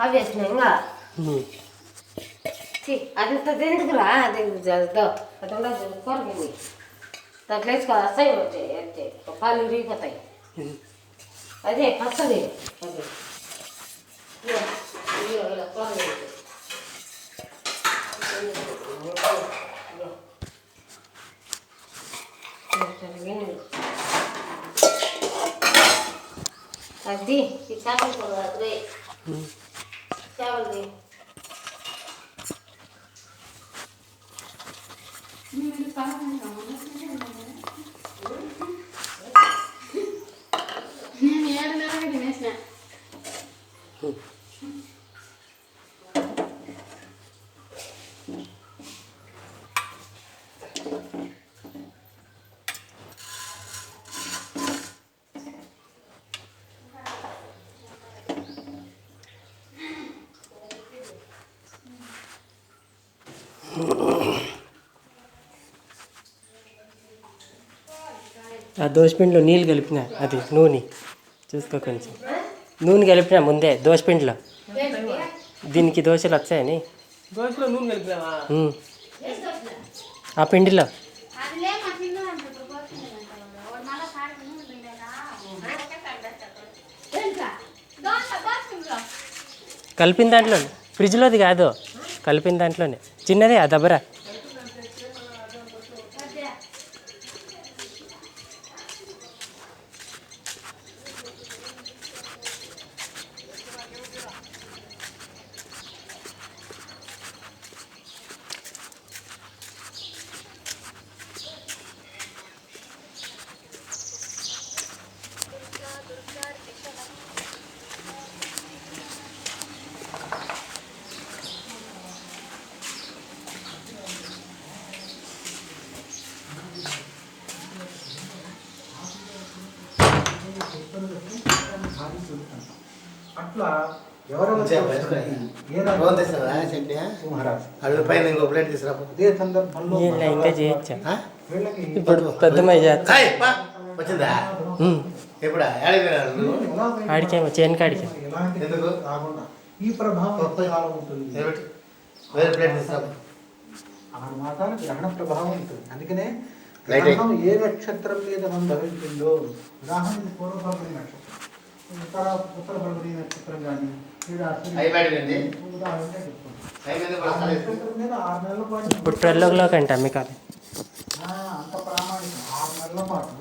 అవి వేసినా ఇంకా అదంతా తిందుకురా అది అది ఉండదు కొరగింది దాంట్లో వేసుకో వస్తాయి వచ్చాయి పాలు విరిగిపోతాయి అదే పచ్చడి అదే ఇలా కొరగింది అది ఈ చేపలు కూడా అదే చేపలది నేను 7:30 తినేసిన ఆ దోసపిండిలో నీళ్ళు కలిపిన అది నూనె చూసుకో కొంచెం నూనె కలిపిన ముందే దోసపిండిలో దీనికి దోశలు వచ్చాయని దోశలో నూనె కలిపినావా ఆ పిండిలో కలిపిన దాంట్లో ఫ్రిడ్జ్లోది కాదు కలిపిన దాంట్లోనే చిన్నదే ఆ దబ్బరా అట్లా ఎవరైనా అల్లు పైన ఇంకో ప్లేట్ తీసుకురా ఇదే సందర్భంలో ఇంకా చేయొచ్చా వీళ్ళకి ఇప్పుడు పెద్దమై చేస్తా వచ్చిందా ఎప్పుడా ఆడికేమో చేను కాడికి ఎలాంటి ఎందుకు? రాకుండా ఈ ప్రభావం చాలా ఉంటుంది వేరే ప్లేట్ తీసుకురా అన్నమాట గ్రహణ ప్రభావం ఉంటుంది అందుకనే Light గ్రహణం ఏ నక్షత్రం మీద మనం ధరించిందో ఉదాహరణకి పూర్వభాద్రి నక్షత్రం ఉత్తర భద్రి నక్షత్రం కానీ అయిపోయింది ఉదాహరణగా చెప్పుకోండి అయిపోయింది ఆ నక్షత్రం మీద 6 నెలల పాటు ఇప్పుడు 12 కంటే అమ్మికాలి అంత ప్రామాణికం 6 నెలల పాటు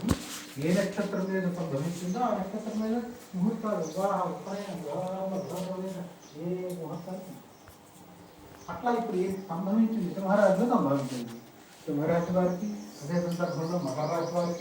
ఏ నక్షత్రం మీద సంభవిస్తుందో ఆ నక్షత్రం మీద ముహూర్తాలు ఏ ముహూర్తాలు అట్లా ఇప్పుడు ఏ సంభవించింది సింహరాశిలో సంభవించింది సింహరాశి వారికి అదే సందర్భంలో మకర రాశి వారికి